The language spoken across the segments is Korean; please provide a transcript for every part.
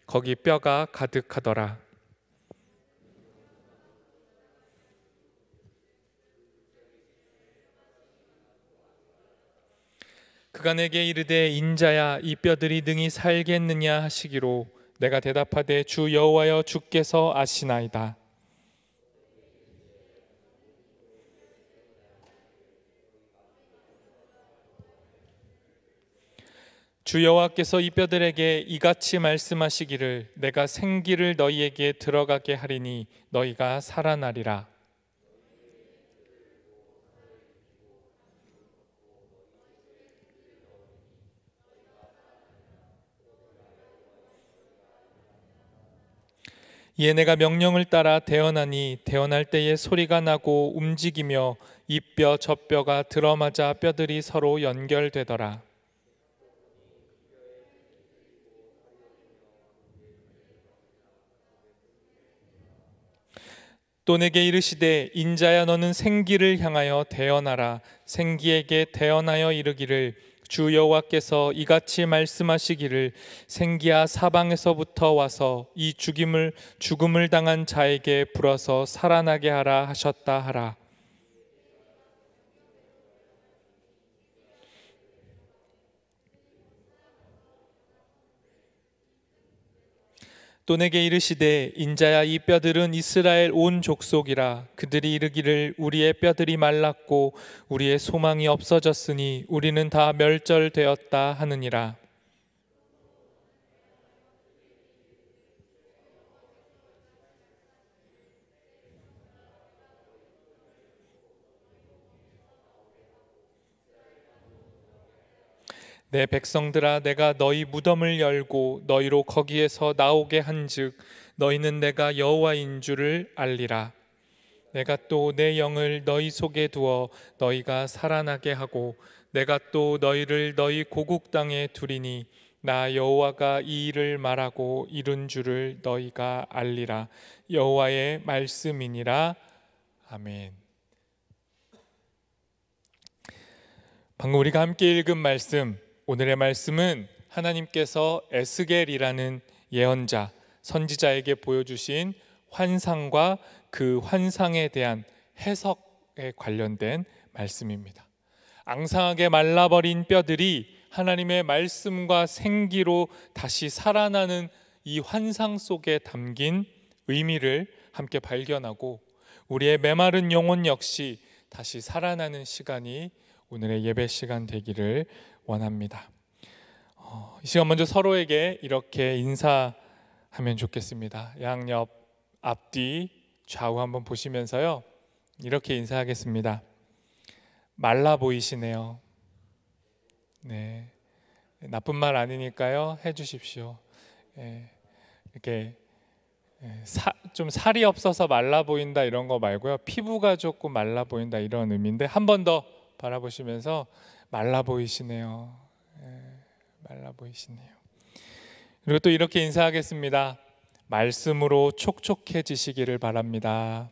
거기 뼈가 가득하더라. 그가 내게 이르되 인자야 이 뼈들이 능히 살겠느냐 하시기로 내가 대답하되 주 여호와여 주께서 아시나이다. 주 여호와께서 이 뼈들에게 이같이 말씀하시기를 내가 생기를 너희에게 들어가게 하리니 너희가 살아나리라. 이에 내가 명령을 따라 대언하니 대언할 때에 소리가 나고 움직이며 이 뼈 저 뼈가 들어맞아 뼈들이 서로 연결되더라. 또 내게 이르시되 인자야 너는 생기를 향하여 대언하라. 생기에게 대언하여 이르기를 주 여호와께서 이같이 말씀하시기를 생기야 사방에서부터 와서 이 죽음을 당한 자에게 불어서 살아나게 하라 하셨다 하라. 또 내게 이르시되 인자야 이 뼈들은 이스라엘 온 족속이라. 그들이 이르기를 우리의 뼈들이 말랐고 우리의 소망이 없어졌으니 우리는 다 멸절되었다 하느니라. 내 백성들아 내가 너희 무덤을 열고 너희로 거기에서 나오게 한즉 너희는 내가 여호와인 줄을 알리라. 내가 또 내 영을 너희 속에 두어 너희가 살아나게 하고 내가 또 너희를 너희 고국 땅에 두리니 나 여호와가 이 일을 말하고 이룬 줄을 너희가 알리라. 여호와의 말씀이니라. 아멘. 방금 우리가 함께 읽은 말씀, 오늘의 말씀은 하나님께서 에스겔이라는 예언자, 선지자에게 보여주신 환상과 그 환상에 대한 해석에 관련된 말씀입니다. 앙상하게 말라버린 뼈들이 하나님의 말씀과 생기로 다시 살아나는 이 환상 속에 담긴 의미를 함께 발견하고 우리의 메마른 영혼 역시 다시 살아나는 시간이 오늘의 예배 시간 되기를 원합니다. 이 시간 먼저 서로에게 이렇게 인사하면 좋겠습니다. 양옆, 앞뒤, 좌우 한번 보시면서요 이렇게 인사하겠습니다. 말라 보이시네요. 네, 나쁜 말 아니니까요 해주십시오. 이렇게 좀 살이 없어서 말라 보인다 이런 거 말고요, 피부가 조금 말라 보인다 이런 의미인데 한 번 더 바라보시면서 말라 보이시네요. 말라 보이시네요. 그리고 또 이렇게 인사하겠습니다. 말씀으로 촉촉해지시기를 바랍니다.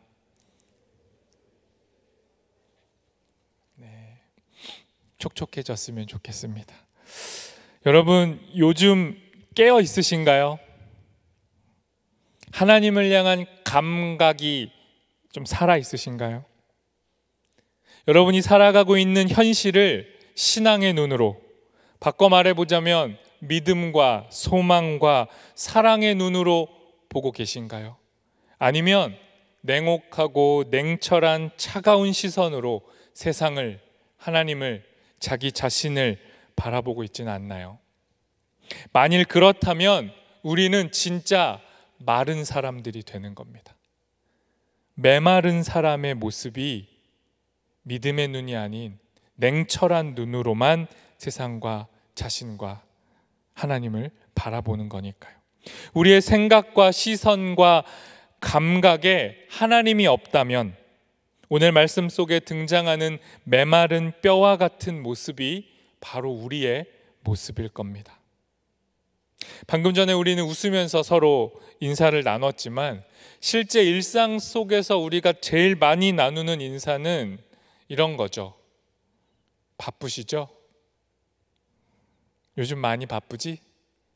네, 촉촉해졌으면 좋겠습니다. 여러분 요즘 깨어 있으신가요? 하나님을 향한 감각이 좀 살아 있으신가요? 여러분이 살아가고 있는 현실을 신앙의 눈으로, 바꿔 말해보자면 믿음과 소망과 사랑의 눈으로 보고 계신가요? 아니면 냉혹하고 냉철한 차가운 시선으로 세상을, 하나님을, 자기 자신을 바라보고 있지는 않나요? 만일 그렇다면 우리는 진짜 마른 사람들이 되는 겁니다. 메마른 사람의 모습이 믿음의 눈이 아닌 냉철한 눈으로만 세상과 자신과 하나님을 바라보는 거니까요. 우리의 생각과 시선과 감각에 하나님이 없다면 오늘 말씀 속에 등장하는 메마른 뼈와 같은 모습이 바로 우리의 모습일 겁니다. 방금 전에 우리는 웃으면서 서로 인사를 나눴지만 실제 일상 속에서 우리가 제일 많이 나누는 인사는 이런 거죠. 바쁘시죠? 요즘 많이 바쁘지?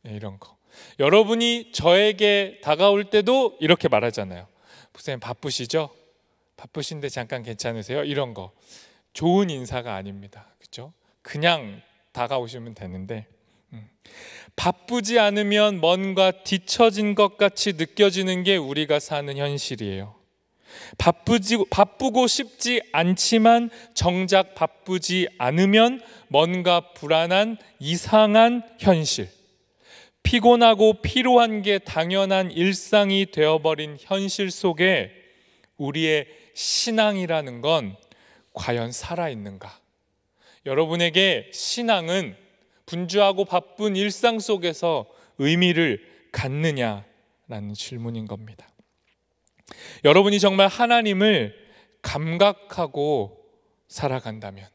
네, 이런 거. 여러분이 저에게 다가올 때도 이렇게 말하잖아요. 목사님 바쁘시죠? 바쁘신데 잠깐 괜찮으세요? 이런 거 좋은 인사가 아닙니다. 그렇죠? 그냥 다가오시면 되는데 바쁘지 않으면 뭔가 뒤처진 것 같이 느껴지는 게 우리가 사는 현실이에요. 바쁘고 싶지 않지만 정작 바쁘지 않으면 뭔가 불안한 이상한 현실, 피곤하고 피로한 게 당연한 일상이 되어버린 현실 속에 우리의 신앙이라는 건 과연 살아있는가? 여러분에게 신앙은 분주하고 바쁜 일상 속에서 의미를 갖느냐라는 질문인 겁니다. 여러분이 정말 하나님을 감각하고 살아간다면,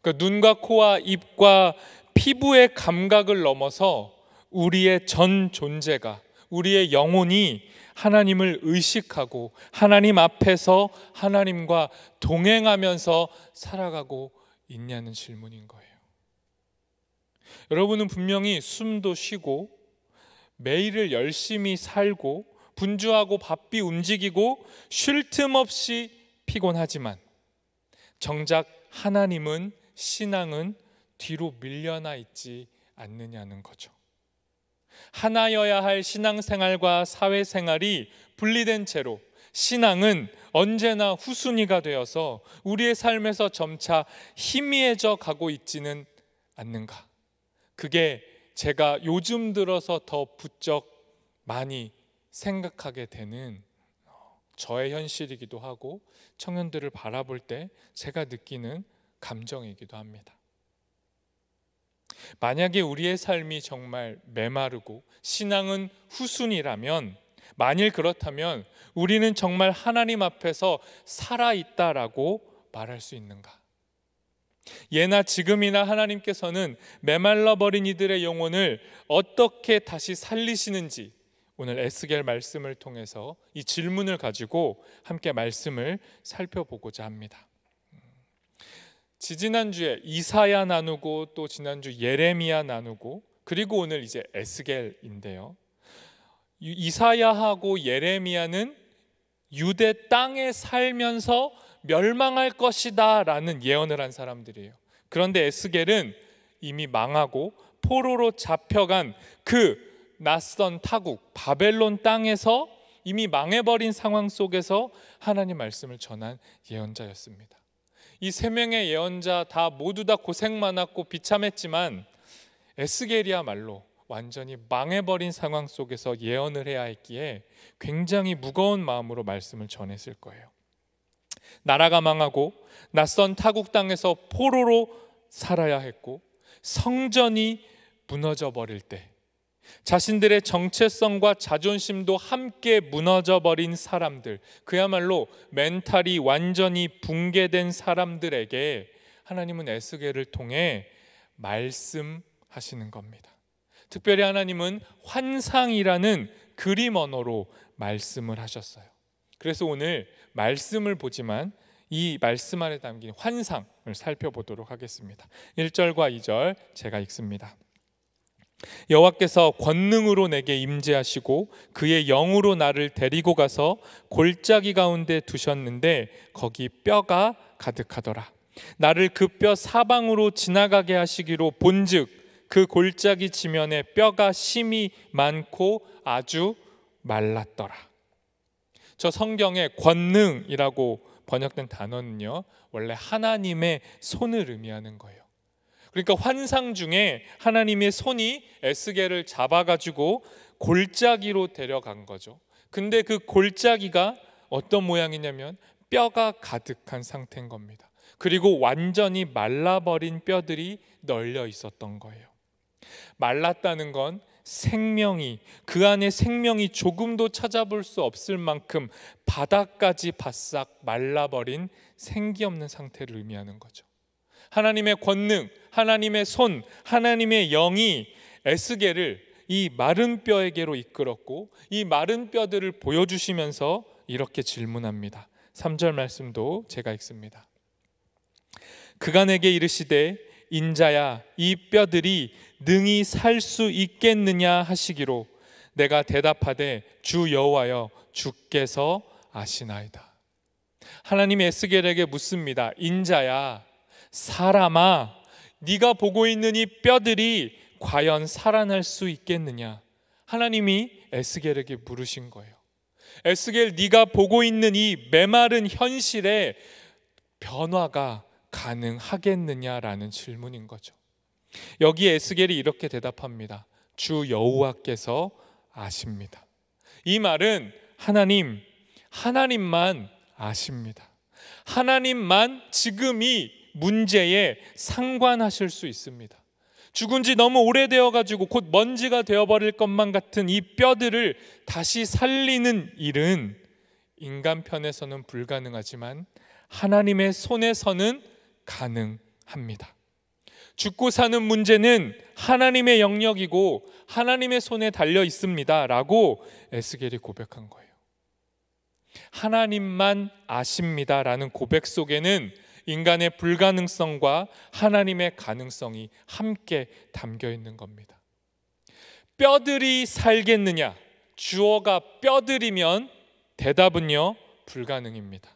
그러니까 눈과 코와 입과 피부의 감각을 넘어서 우리의 전 존재가, 우리의 영혼이 하나님을 의식하고 하나님 앞에서 하나님과 동행하면서 살아가고 있냐는 질문인 거예요. 여러분은 분명히 숨도 쉬고 매일을 열심히 살고 분주하고 바삐 움직이고 쉴 틈 없이 피곤하지만 정작 하나님은, 신앙은 뒤로 밀려나 있지 않느냐는 거죠. 하나여야 할 신앙생활과 사회생활이 분리된 채로 신앙은 언제나 후순위가 되어서 우리의 삶에서 점차 희미해져 가고 있지는 않는가? 그게 제가 요즘 들어서 더 부쩍 많이 생각하게 되는 저의 현실이기도 하고 청년들을 바라볼 때 제가 느끼는 감정이기도 합니다. 만약에 우리의 삶이 정말 메마르고 신앙은 후순위라면, 만일 그렇다면 우리는 정말 하나님 앞에서 살아있다라고 말할 수 있는가? 예나 지금이나 하나님께서는 메말라버린 이들의 영혼을 어떻게 다시 살리시는지 오늘 에스겔 말씀을 통해서 이 질문을 가지고 함께 말씀을 살펴보고자 합니다. 지지난주에 이사야 나누고 또 지난주 예레미야 나누고 그리고 오늘 이제 에스겔인데요. 이사야하고 예레미야는 유대 땅에 살면서 멸망할 것이다 라는 예언을 한 사람들이에요. 그런데 에스겔은 이미 망하고 포로로 잡혀간 그 낯선 타국 바벨론 땅에서 이미 망해버린 상황 속에서 하나님 말씀을 전한 예언자였습니다. 이 세 명의 예언자 모두 다 고생 많았고 비참했지만 에스겔이야말로 완전히 망해버린 상황 속에서 예언을 해야 했기에 굉장히 무거운 마음으로 말씀을 전했을 거예요. 나라가 망하고 낯선 타국 땅에서 포로로 살아야 했고 성전이 무너져 버릴 때 자신들의 정체성과 자존심도 함께 무너져 버린 사람들, 그야말로 멘탈이 완전히 붕괴된 사람들에게 하나님은 에스겔을 통해 말씀하시는 겁니다. 특별히 하나님은 환상이라는 그림 언어로 말씀을 하셨어요. 그래서 오늘 말씀을 보지만 이 말씀 안에 담긴 환상을 살펴보도록 하겠습니다. 1절과 2절 제가 읽습니다. 여호와께서 권능으로 내게 임재하시고 그의 영으로 나를 데리고 가서 골짜기 가운데 두셨는데 거기 뼈가 가득하더라. 나를 그 뼈 사방으로 지나가게 하시기로 본즉 그 골짜기 지면에 뼈가 심이 많고 아주 말랐더라. 저 성경에 권능이라고 번역된 단어는요, 원래 하나님의 손을 의미하는 거예요. 그러니까 환상 중에 하나님의 손이 에스겔을 잡아가지고 골짜기로 데려간 거죠. 근데 그 골짜기가 어떤 모양이냐면 뼈가 가득한 상태인 겁니다. 그리고 완전히 말라버린 뼈들이 널려 있었던 거예요. 말랐다는 건 생명이, 그 안에 생명이 조금도 찾아볼 수 없을 만큼 바닥까지 바싹 말라버린 생기 없는 상태를 의미하는 거죠. 하나님의 권능, 하나님의 손, 하나님의 영이 에스겔을 이 마른 뼈에게로 이끌었고 이 마른 뼈들을 보여주시면서 이렇게 질문합니다. 3절 말씀도 제가 읽습니다. 그가 내게 이르시되 인자야 이 뼈들이 능히 살 수 있겠느냐 하시기로 내가 대답하되 주 여호와여 주께서 아시나이다. 하나님이 에스겔에게 묻습니다. 인자야, 사람아, 네가 보고 있는 이 뼈들이 과연 살아날 수 있겠느냐? 하나님이 에스겔에게 물으신 거예요. 에스겔, 네가 보고 있는 이 메마른 현실에 변화가 가능하겠느냐라는 질문인 거죠. 여기에 에스겔이 이렇게 대답합니다. 주 여호와께서 아십니다. 이 말은 하나님만 아십니다. 하나님만 지금 이 문제에 상관하실 수 있습니다. 죽은 지 너무 오래되어 가지고 곧 먼지가 되어버릴 것만 같은 이 뼈들을 다시 살리는 일은 인간 편에서는 불가능하지만 하나님의 손에서는 가능합니다. 죽고 사는 문제는 하나님의 영역이고 하나님의 손에 달려 있습니다 라고 에스겔이 고백한 거예요. 하나님만 아십니다라는 고백 속에는 인간의 불가능성과 하나님의 가능성이 함께 담겨 있는 겁니다. 뼈들이 살겠느냐? 주어가 뼈들이면 대답은요, 불가능입니다.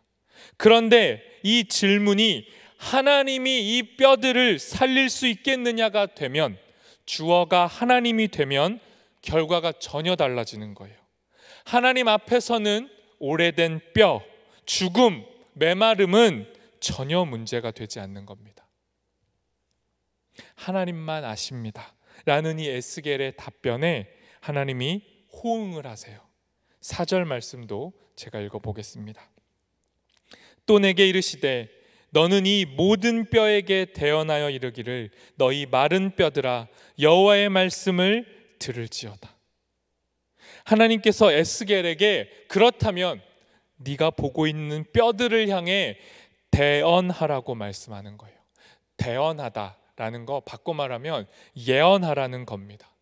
그런데 이 질문이 하나님이 이 뼈들을 살릴 수 있겠느냐가 되면, 주어가 하나님이 되면 결과가 전혀 달라지는 거예요. 하나님 앞에서는 오래된 뼈, 죽음, 메마름은 전혀 문제가 되지 않는 겁니다. 하나님만 아십니다 라는 이 에스겔의 답변에 하나님이 호응을 하세요. 4절 말씀도 제가 읽어보겠습니다. 또 내게 이르시되 너는 이 모든 뼈에게 대언하여 이르기를 너희 마른 뼈들아 여호와의 말씀을 들을지어다. 하나님께서 에스겔에게 그렇다면 네가 보고 있는 뼈들을 향해 대언하라고 말씀하는 거예요. 대언하다라는 거 바꿔 말하면 예언하라는 겁니다.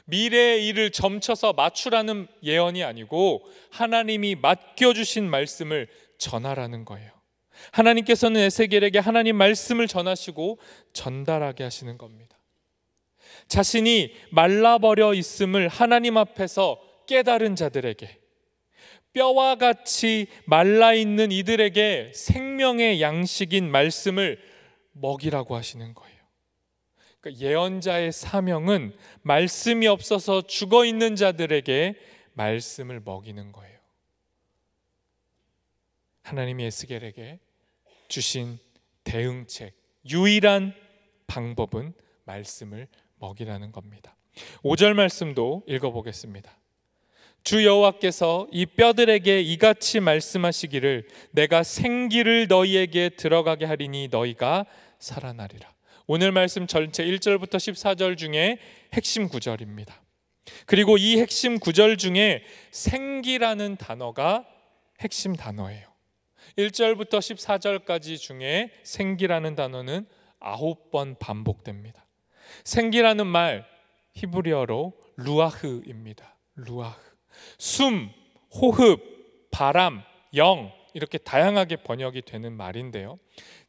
미래의 일을 점쳐서 맞추라는 예언이 아니고 하나님이 맡겨주신 말씀을 전하라는 거예요. 하나님께서는 에스겔에게 하나님 말씀을 전하시고 전달하게 하시는 겁니다. 자신이 말라버려 있음을 하나님 앞에서 깨달은 자들에게, 뼈와 같이 말라있는 이들에게 생명의 양식인 말씀을 먹이라고 하시는 거예요. 그러니까 예언자의 사명은 말씀이 없어서 죽어있는 자들에게 말씀을 먹이는 거예요. 하나님이 에스겔에게 주신 대응책, 유일한 방법은 말씀을 먹이라는 겁니다. 5절 말씀도 읽어보겠습니다. 주 여호와께서 이 뼈들에게 이같이 말씀하시기를 내가 생기를 너희에게 들어가게 하리니 너희가 살아나리라. 오늘 말씀 전체 1절부터 14절 중에 핵심 구절입니다. 그리고 이 핵심 구절 중에 생기라는 단어가 핵심 단어예요. 1절부터 14절까지 중에 생기라는 단어는 9번 반복됩니다. 생기라는 말 히브리어로 루아흐입니다. 루아흐. 숨, 호흡, 바람, 영, 이렇게 다양하게 번역이 되는 말인데요,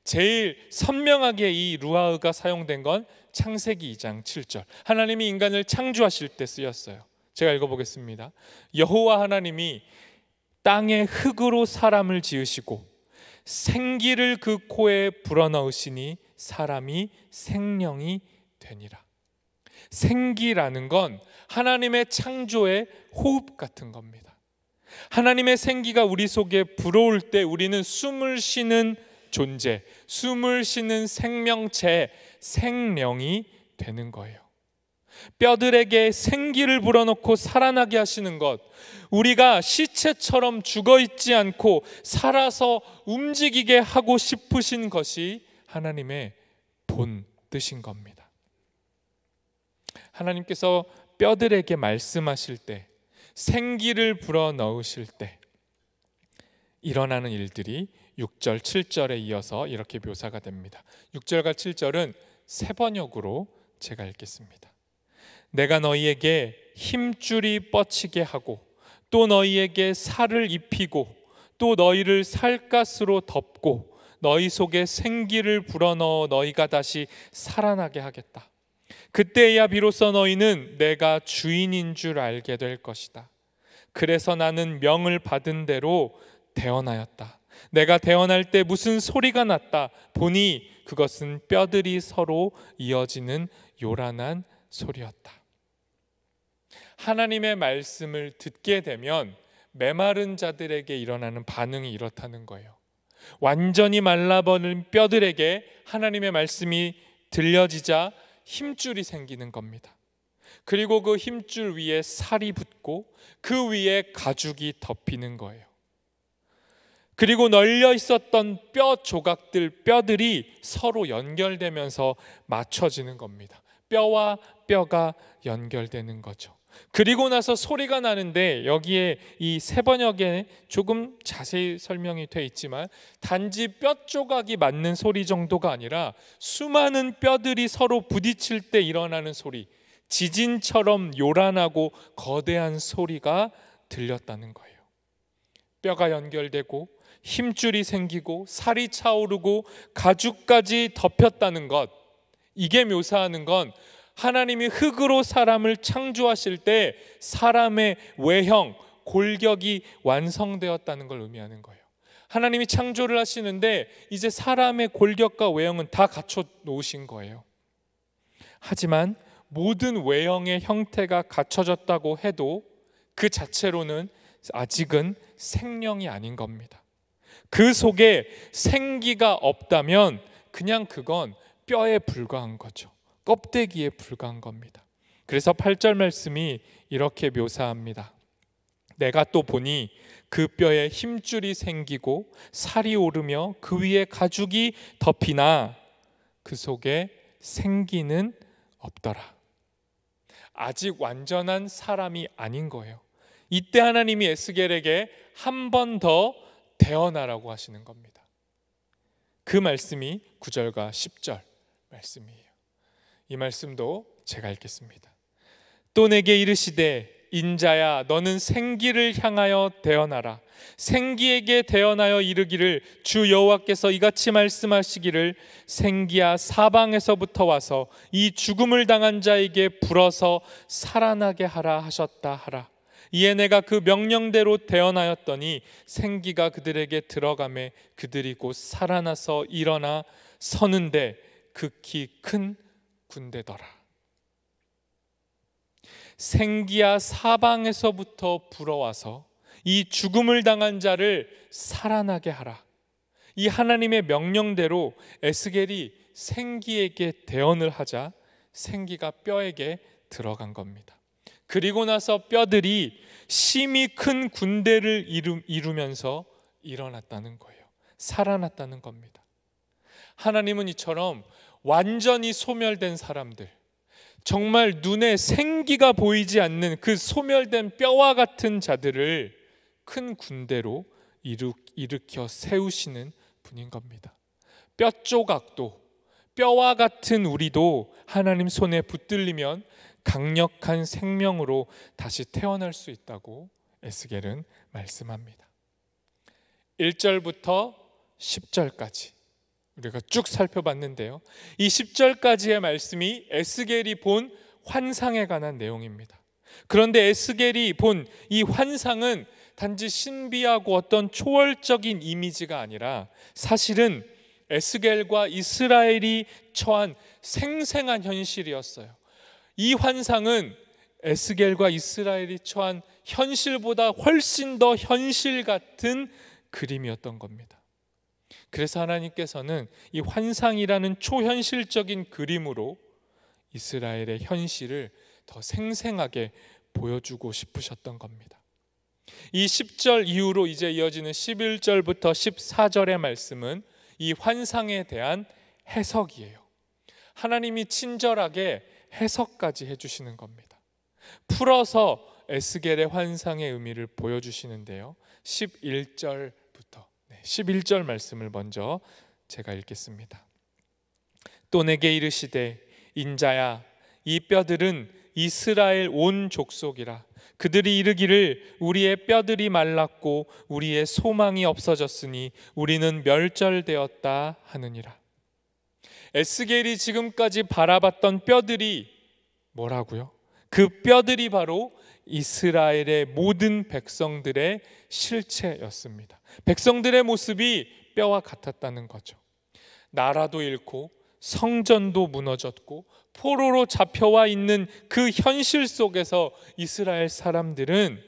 제일 선명하게 이 루아흐가 사용된 건 창세기 2장 7절 하나님이 인간을 창조하실 때 쓰였어요. 제가 읽어보겠습니다. 여호와 하나님이 땅의 흙으로 사람을 지으시고 생기를 그 코에 불어넣으시니 사람이 생명이 되니라. 생기라는 건 하나님의 창조의 호흡 같은 겁니다. 하나님의 생기가 우리 속에 불어올 때 우리는 숨을 쉬는 존재, 숨을 쉬는 생명체, 생명이 되는 거예요. 뼈들에게 생기를 불어넣고 살아나게 하시는 것, 우리가 시체처럼 죽어있지 않고 살아서 움직이게 하고 싶으신 것이 하나님의 본 뜻인 겁니다. 하나님께서 뼈들에게 말씀하실 때, 생기를 불어넣으실 때 일어나는 일들이 6절, 7절에 이어서 이렇게 묘사가 됩니다. 6절과 7절은 세 번역으로 제가 읽겠습니다. 내가 너희에게 힘줄이 뻗치게 하고 또 너희에게 살을 입히고 또 너희를 살갗으로 덮고 너희 속에 생기를 불어넣어 너희가 다시 살아나게 하겠다. 그때야 비로소 너희는 내가 주인인 줄 알게 될 것이다. 그래서 나는 명을 받은 대로 대언하였다. 내가 대언할 때 무슨 소리가 났다. 보니 그것은 뼈들이 서로 이어지는 요란한 소리였다. 하나님의 말씀을 듣게 되면 메마른 자들에게 일어나는 반응이 이렇다는 거예요. 완전히 말라버린 뼈들에게 하나님의 말씀이 들려지자 힘줄이 생기는 겁니다. 그리고 그 힘줄 위에 살이 붙고 그 위에 가죽이 덮이는 거예요. 그리고 널려 있었던 뼈 조각들, 뼈들이 서로 연결되면서 맞춰지는 겁니다. 뼈와 뼈가 연결되는 거죠. 그리고 나서 소리가 나는데, 여기에 이 세 번역에 조금 자세히 설명이 돼 있지만 단지 뼈 조각이 맞는 소리 정도가 아니라 수많은 뼈들이 서로 부딪힐 때 일어나는 소리, 지진처럼 요란하고 거대한 소리가 들렸다는 거예요. 뼈가 연결되고 힘줄이 생기고 살이 차오르고 가죽까지 덮였다는 것, 이게 묘사하는 건 하나님이 흙으로 사람을 창조하실 때 사람의 외형, 골격이 완성되었다는 걸 의미하는 거예요. 하나님이 창조를 하시는데 이제 사람의 골격과 외형은 다 갖춰 놓으신 거예요. 하지만 모든 외형의 형태가 갖춰졌다고 해도 그 자체로는 아직은 생명이 아닌 겁니다. 그 속에 생기가 없다면 그냥 그건 뼈에 불과한 거죠. 껍데기에 불과한 겁니다. 그래서 8절 말씀이 이렇게 묘사합니다. 내가 또 보니 그 뼈에 힘줄이 생기고 살이 오르며 그 위에 가죽이 덮이나 그 속에 생기는 없더라. 아직 완전한 사람이 아닌 거예요. 이때 하나님이 에스겔에게 한 번 더 대언하라고 하시는 겁니다. 그 말씀이 9절과 10절 말씀이에요. 이 말씀도 제가 읽겠습니다. 또 내게 이르시되 인자야 너는 생기를 향하여 대언하라. 생기에게 대언하여 이르기를 주 여호와께서 이같이 말씀하시기를 생기야 사방에서부터 와서 이 죽음을 당한 자에게 불어서 살아나게 하라 하셨다 하라. 이에 내가 그 명령대로 대언하였더니 생기가 그들에게 들어가매 그들이 곧 살아나서 일어나 서는데 극히 큰 군대더라. 생기야 사방에서부터 불어와서 이 죽음을 당한 자를 살아나게 하라. 이 하나님의 명령대로 에스겔이 생기에게 대언을 하자 생기가 뼈에게 들어간 겁니다. 그리고 나서 뼈들이 심히 큰 군대를 이루면서 일어났다는 거예요. 살아났다는 겁니다. 하나님은 이처럼 완전히 소멸된 사람들, 정말 눈에 생기가 보이지 않는 그 소멸된 뼈와 같은 자들을 큰 군대로 일으켜 세우시는 분인 겁니다. 뼈 조각도, 뼈와 같은 우리도 하나님 손에 붙들리면 강력한 생명으로 다시 태어날 수 있다고 에스겔은 말씀합니다. 1절부터 10절까지 우리가 쭉 살펴봤는데요, 이 10절까지의 말씀이 에스겔이 본 환상에 관한 내용입니다. 그런데 에스겔이 본 이 환상은 단지 신비하고 어떤 초월적인 이미지가 아니라 사실은 에스겔과 이스라엘이 처한 생생한 현실이었어요. 이 환상은 에스겔과 이스라엘이 처한 현실보다 훨씬 더 현실 같은 그림이었던 겁니다. 그래서 하나님께서는 이 환상이라는 초현실적인 그림으로 이스라엘의 현실을 더 생생하게 보여주고 싶으셨던 겁니다. 이 10절 이후로 이제 이어지는 11절부터 14절의 말씀은 이 환상에 대한 해석이에요. 하나님이 친절하게 해석까지 해주시는 겁니다. 풀어서 에스겔의 환상의 의미를 보여주시는데요, 11절 말씀을 먼저 제가 읽겠습니다. 또 내게 이르시되 인자야 이 뼈들은 이스라엘 온 족속이라. 그들이 이르기를 우리의 뼈들이 말랐고 우리의 소망이 없어졌으니 우리는 멸절되었다 하느니라. 에스겔이 지금까지 바라봤던 뼈들이 뭐라고요? 그 뼈들이 바로 이스라엘의 모든 백성들의 실체였습니다. 백성들의 모습이 뼈와 같았다는 거죠. 나라도 잃고 성전도 무너졌고 포로로 잡혀와 있는 그 현실 속에서 이스라엘 사람들은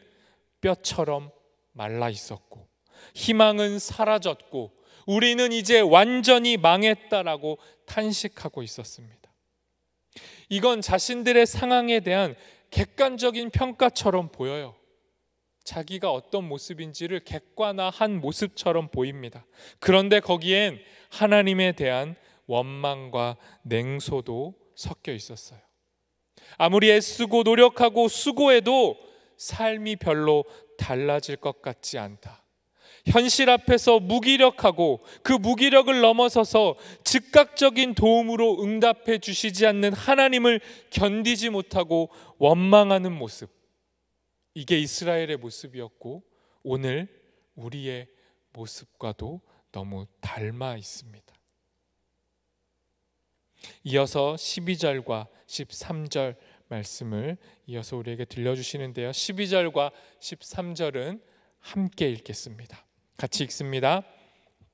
뼈처럼 말라 있었고 희망은 사라졌고 우리는 이제 완전히 망했다라고 탄식하고 있었습니다. 이건 자신들의 상황에 대한 객관적인 평가처럼 보여요. 자기가 어떤 모습인지를 객관화한 모습처럼 보입니다. 그런데 거기엔 하나님에 대한 원망과 냉소도 섞여 있었어요. 아무리 애쓰고 노력하고 수고해도 삶이 별로 달라질 것 같지 않다. 현실 앞에서 무기력하고 그 무기력을 넘어서서 즉각적인 도움으로 응답해 주시지 않는 하나님을 견디지 못하고 원망하는 모습, 이게 이스라엘의 모습이었고 오늘 우리의 모습과도 너무 닮아 있습니다. 이어서 12절과 13절 말씀을 이어서 우리에게 들려주시는데요, 12절과 13절은 함께 읽겠습니다. 같이 읽습니다.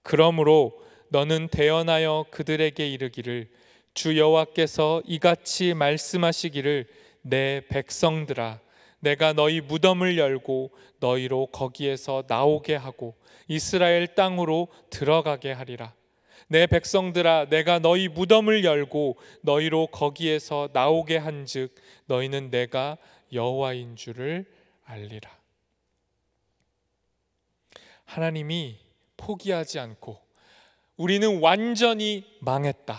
그러므로 너는 대언하여 그들에게 이르기를 주 여호와께서 이같이 말씀하시기를 내 백성들아 내가 너희 무덤을 열고 너희로 거기에서 나오게 하고 이스라엘 땅으로 들어가게 하리라. 내 백성들아 내가 너희 무덤을 열고 너희로 거기에서 나오게 한즉 너희는 내가 여호와인 줄을 알리라. 하나님이 포기하지 않고 우리는 완전히 망했다,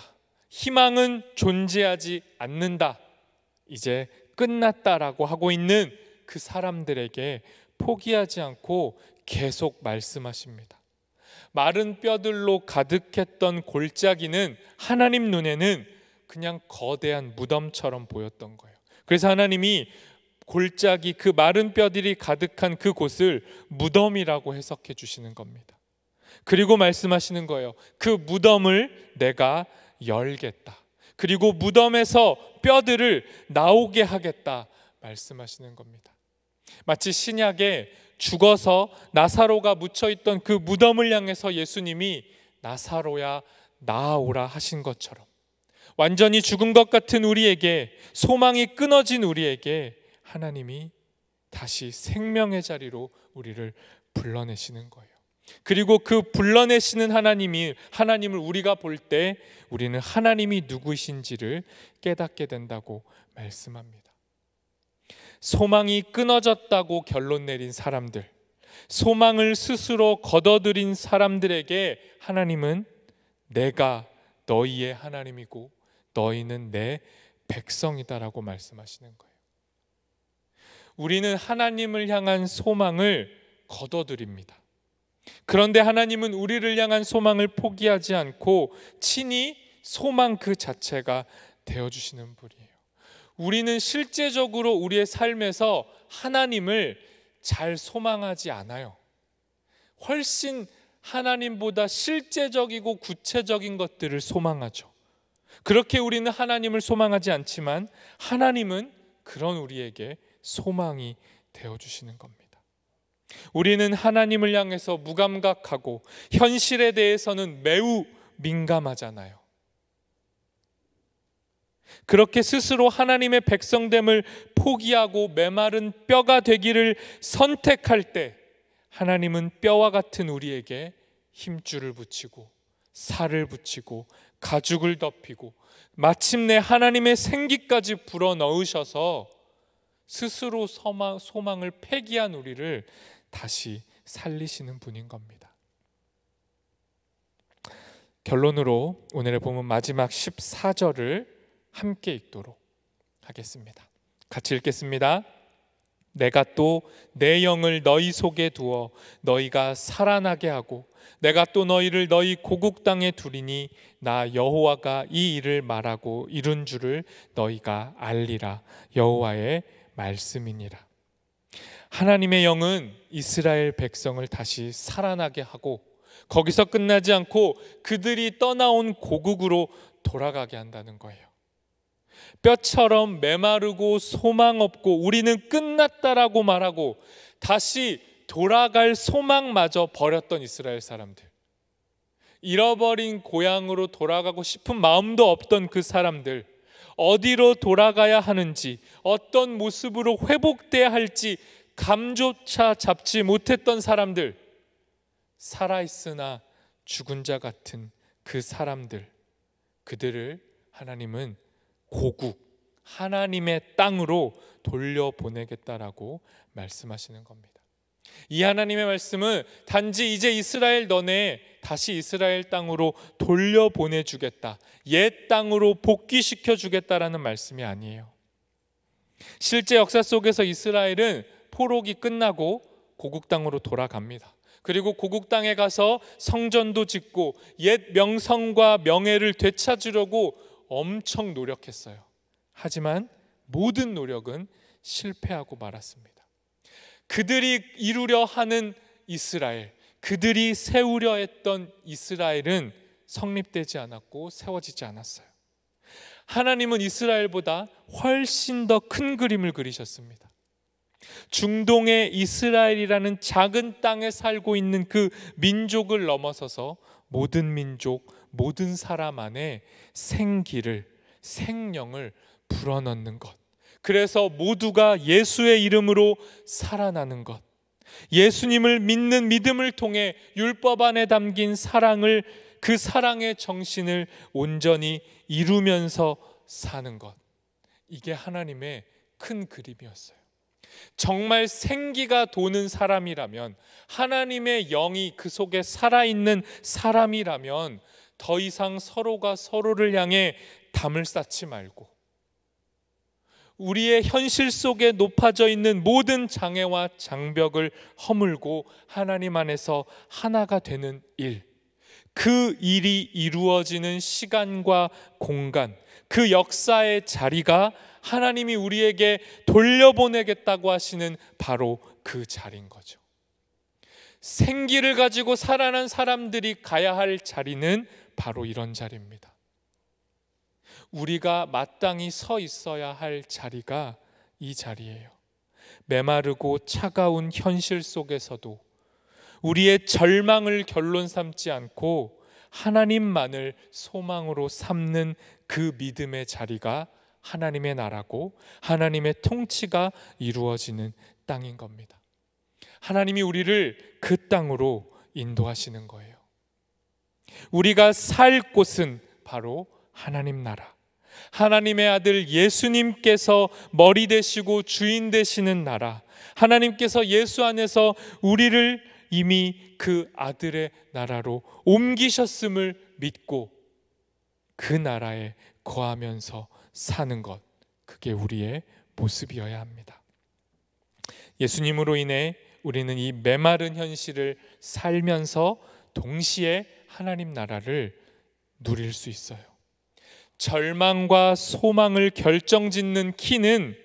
희망은 존재하지 않는다, 이제 끝났다라고 하고 있는 그 사람들에게 포기하지 않고 계속 말씀하십니다. 마른 뼈들로 가득했던 골짜기는 하나님 눈에는 그냥 거대한 무덤처럼 보였던 거예요. 그래서 하나님이 골짜기, 그 마른 뼈들이 가득한 그 곳을 무덤이라고 해석해 주시는 겁니다. 그리고 말씀하시는 거예요. 그 무덤을 내가 열겠다. 그리고 무덤에서 뼈들을 나오게 하겠다 말씀하시는 겁니다. 마치 신약에 죽어서 나사로가 묻혀있던 그 무덤을 향해서 예수님이 나사로야 나아오라 하신 것처럼 완전히 죽은 것 같은 우리에게, 소망이 끊어진 우리에게 하나님이 다시 생명의 자리로 우리를 불러내시는 거예요. 그리고 그 불러내시는 하나님을 우리가 볼 때 우리는 하나님이 누구이신지를 깨닫게 된다고 말씀합니다. 소망이 끊어졌다고 결론 내린 사람들, 소망을 스스로 거둬들인 사람들에게 하나님은 내가 너희의 하나님이고 너희는 내 백성이다라고 말씀하시는 거예요. 우리는 하나님을 향한 소망을 거둬들입니다. 그런데 하나님은 우리를 향한 소망을 포기하지 않고 친히 소망 그 자체가 되어주시는 분이에요. 우리는 실제적으로 우리의 삶에서 하나님을 잘 소망하지 않아요. 훨씬 하나님보다 실제적이고 구체적인 것들을 소망하죠. 그렇게 우리는 하나님을 소망하지 않지만 하나님은 그런 우리에게 소망이 되어주시는 겁니다. 우리는 하나님을 향해서 무감각하고 현실에 대해서는 매우 민감하잖아요. 그렇게 스스로 하나님의 백성됨을 포기하고 메마른 뼈가 되기를 선택할 때 하나님은 뼈와 같은 우리에게 힘줄을 붙이고 살을 붙이고 가죽을 덮이고 마침내 하나님의 생기까지 불어넣으셔서 스스로 소망을 폐기한 우리를 다시 살리시는 분인 겁니다. 결론으로 오늘의 본문 마지막 14절을 함께 읽도록 하겠습니다. 같이 읽겠습니다. 내가 또 내 영을 너희 속에 두어 너희가 살아나게 하고 내가 또 너희를 너희 고국 땅에 두리니 나 여호와가 이 일을 말하고 이룬 줄을 너희가 알리라. 여호와의 말씀이니라. 하나님의 영은 이스라엘 백성을 다시 살아나게 하고 거기서 끝나지 않고 그들이 떠나온 고국으로 돌아가게 한다는 거예요. 뼈처럼 메마르고 소망 없고 우리는 끝났다라고 말하고 다시 돌아갈 소망마저 버렸던 이스라엘 사람들, 잃어버린 고향으로 돌아가고 싶은 마음도 없던 그 사람들, 어디로 돌아가야 하는지, 어떤 모습으로 회복돼야 할지 감조차 잡지 못했던 사람들, 살아있으나 죽은 자 같은 그 사람들, 그들을 하나님은 고국, 하나님의 땅으로 돌려보내겠다라고 말씀하시는 겁니다. 이 하나님의 말씀은 단지 이제 이스라엘 너네 다시 이스라엘 땅으로 돌려보내주겠다, 옛 땅으로 복귀시켜 주겠다라는 말씀이 아니에요. 실제 역사 속에서 이스라엘은 포로기 끝나고 고국 땅으로 돌아갑니다. 그리고 고국 땅에 가서 성전도 짓고 옛 명성과 명예를 되찾으려고 엄청 노력했어요. 하지만 모든 노력은 실패하고 말았습니다. 그들이 이루려 하는 이스라엘, 그들이 세우려 했던 이스라엘은 성립되지 않았고 세워지지 않았어요. 하나님은 이스라엘보다 훨씬 더 큰 그림을 그리셨습니다. 중동의 이스라엘이라는 작은 땅에 살고 있는 그 민족을 넘어서서 모든 민족, 모든 사람 안에 생기를, 생명을 불어넣는 것, 그래서 모두가 예수의 이름으로 살아나는 것, 예수님을 믿는 믿음을 통해 율법 안에 담긴 사랑을, 그 사랑의 정신을 온전히 이루면서 사는 것, 이게 하나님의 큰 그림이었어요. 정말 생기가 도는 사람이라면, 하나님의 영이 그 속에 살아있는 사람이라면 더 이상 서로가 서로를 향해 담을 쌓지 말고 우리의 현실 속에 높아져 있는 모든 장애와 장벽을 허물고 하나님 안에서 하나가 되는 일, 그 일이 이루어지는 시간과 공간, 그 역사의 자리가 하나님이 우리에게 돌려보내겠다고 하시는 바로 그 자리인 거죠. 생기를 가지고 살아난 사람들이 가야 할 자리는 바로 이런 자리입니다. 우리가 마땅히 서 있어야 할 자리가 이 자리예요. 메마르고 차가운 현실 속에서도 우리의 절망을 결론 삼지 않고 하나님만을 소망으로 삼는 그 믿음의 자리가 하나님의 나라고 하나님의 통치가 이루어지는 땅인 겁니다. 하나님이 우리를 그 땅으로 인도하시는 거예요. 우리가 살 곳은 바로 하나님 나라, 하나님의 아들 예수님께서 머리 되시고 주인 되시는 나라, 하나님께서 예수 안에서 우리를 이미 그 아들의 나라로 옮기셨음을 믿고 그 나라에 거하면서 사는 것, 그게 우리의 모습이어야 합니다. 예수님으로 인해 우리는 이 메마른 현실을 살면서 동시에 하나님 나라를 누릴 수 있어요. 절망과 소망을 결정짓는 키는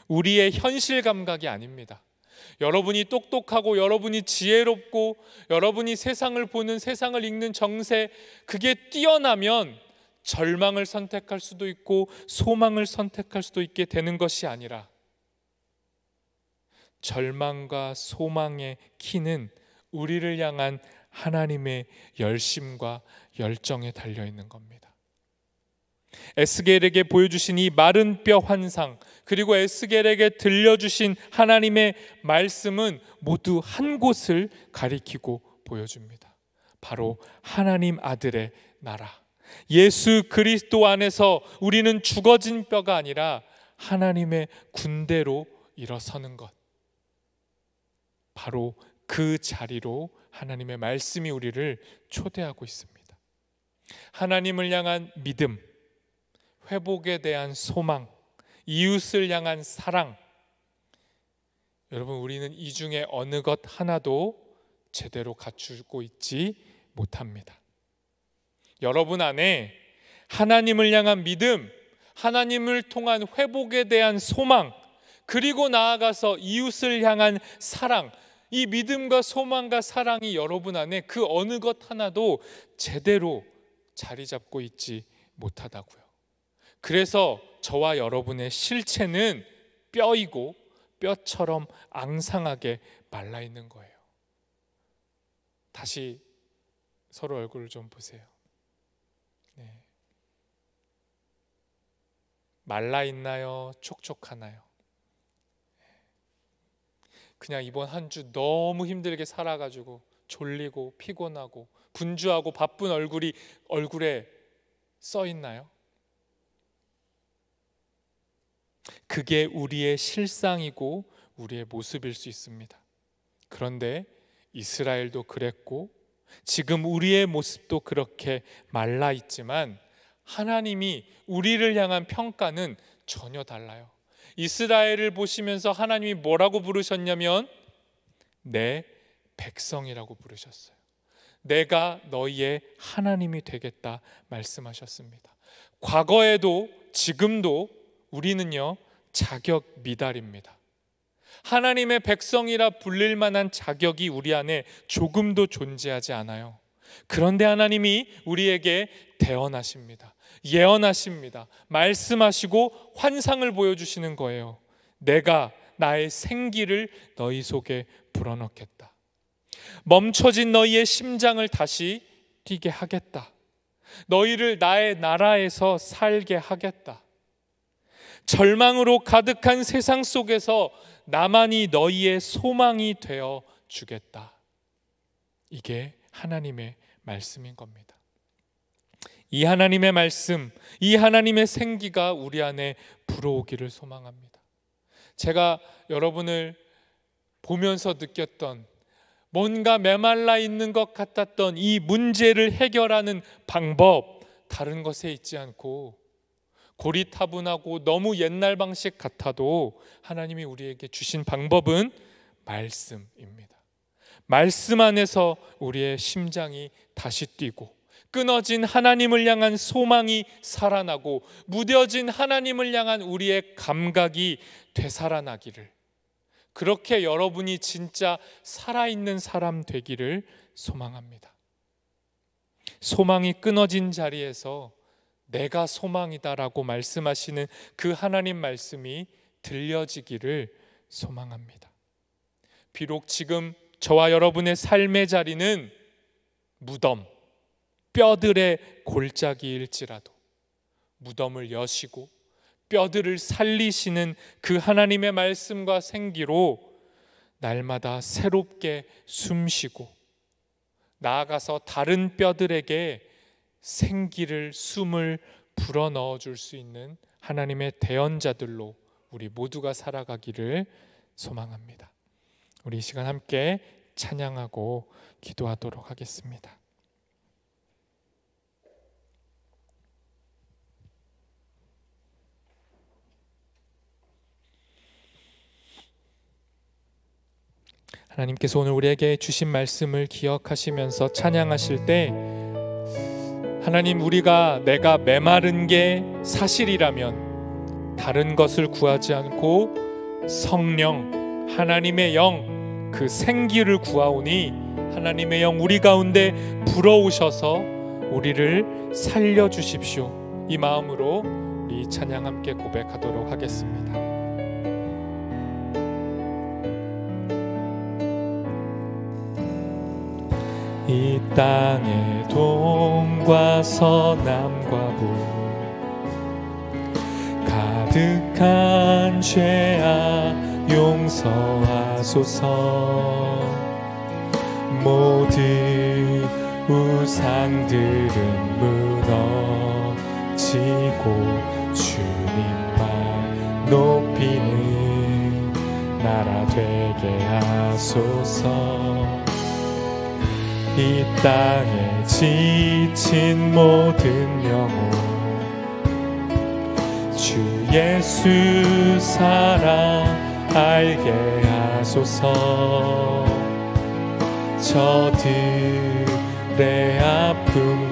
우리의 현실 감각이 아닙니다. 여러분이 똑똑하고 여러분이 지혜롭고 여러분이 세상을 보는, 세상을 읽는 정세, 그게 뛰어나면 절망을 선택할 수도 있고 소망을 선택할 수도 있게 되는 것이 아니라, 절망과 소망의 키는 우리를 향한 하나님의 열심과 열정에 달려 있는 겁니다. 에스겔에게 보여주신 이 마른 뼈 환상, 그리고 에스겔에게 들려주신 하나님의 말씀은 모두 한 곳을 가리키고 보여줍니다. 바로 하나님 아들의 나라, 예수 그리스도 안에서 우리는 죽어진 뼈가 아니라 하나님의 군대로 일어서는 것, 바로 그 자리로 하나님의 말씀이 우리를 초대하고 있습니다. 하나님을 향한 믿음, 회복에 대한 소망, 이웃을 향한 사랑, 여러분, 우리는 이 중에 어느 것 하나도 제대로 갖추고 있지 못합니다. 여러분 안에 하나님을 향한 믿음, 하나님을 통한 회복에 대한 소망, 그리고 나아가서 이웃을 향한 사랑, 이 믿음과 소망과 사랑이 여러분 안에 그 어느 것 하나도 제대로 자리 잡고 있지 못하다고요. 그래서 저와 여러분의 실체는 뼈이고 뼈처럼 앙상하게 말라 있는 거예요. 다시 서로 얼굴을 좀 보세요. 네. 말라 있나요? 촉촉하나요? 그냥 이번 한 주 너무 힘들게 살아가지고 졸리고 피곤하고 분주하고 바쁜 얼굴에 써 있나요? 그게 우리의 실상이고 우리의 모습일 수 있습니다. 그런데 이스라엘도 그랬고 지금 우리의 모습도 그렇게 말라 있지만 하나님이 우리를 향한 평가는 전혀 달라요. 이스라엘을 보시면서 하나님이 뭐라고 부르셨냐면 내 백성이라고 부르셨어요. 내가 너희의 하나님이 되겠다 말씀하셨습니다. 과거에도 지금도 우리는요 자격 미달입니다. 하나님의 백성이라 불릴 만한 자격이 우리 안에 조금도 존재하지 않아요. 그런데 하나님이 우리에게 대언하십니다. 예언하십니다. 말씀하시고 환상을 보여주시는 거예요. 내가 나의 생기를 너희 속에 불어넣겠다. 멈춰진 너희의 심장을 다시 뛰게 하겠다. 너희를 나의 나라에서 살게 하겠다. 절망으로 가득한 세상 속에서 나만이 너희의 소망이 되어 주겠다. 이게 하나님의 말씀인 겁니다. 이 하나님의 말씀, 이 하나님의 생기가 우리 안에 불어오기를 소망합니다. 제가 여러분을 보면서 느꼈던 뭔가 메말라 있는 것 같았던 이 문제를 해결하는 방법, 다른 것에 있지 않고 고리타분하고 너무 옛날 방식 같아도 하나님이 우리에게 주신 방법은 말씀입니다. 말씀 안에서 우리의 심장이 다시 뛰고 끊어진 하나님을 향한 소망이 살아나고 무뎌진 하나님을 향한 우리의 감각이 되살아나기를, 그렇게 여러분이 진짜 살아있는 사람 되기를 소망합니다. 소망이 끊어진 자리에서 내가 소망이다라고 말씀하시는 그 하나님 말씀이 들려지기를 소망합니다. 비록 지금 저와 여러분의 삶의 자리는 무덤, 뼈들의 골짜기일지라도 무덤을 여시고 뼈들을 살리시는 그 하나님의 말씀과 생기로 날마다 새롭게 숨쉬고 나아가서 다른 뼈들에게 생기를, 숨을 불어넣어 줄 수 있는 하나님의 대언자들로 우리 모두가 살아가기를 소망합니다. 우리 이 시간 함께 찬양하고 기도하도록 하겠습니다. 하나님께서 오늘 우리에게 주신 말씀을 기억하시면서 찬양하실 때 하나님, 내가 메마른 게 사실이라면 다른 것을 구하지 않고 성령, 하나님의 영, 그 생기를 구하오니 하나님의 영 우리 가운데 불어오셔서 우리를 살려주십시오. 이 마음으로 우리 찬양 함께 고백하도록 하겠습니다. 이 땅의 동과 서남과 북 가득한 죄악 용서하소서. 모든 우상들은 무너지고 주님만 높이는 나라 되게 하소서. 이 땅에 지친 모든 영혼 주 예수 사랑 알게 하소서. 저들의 아픔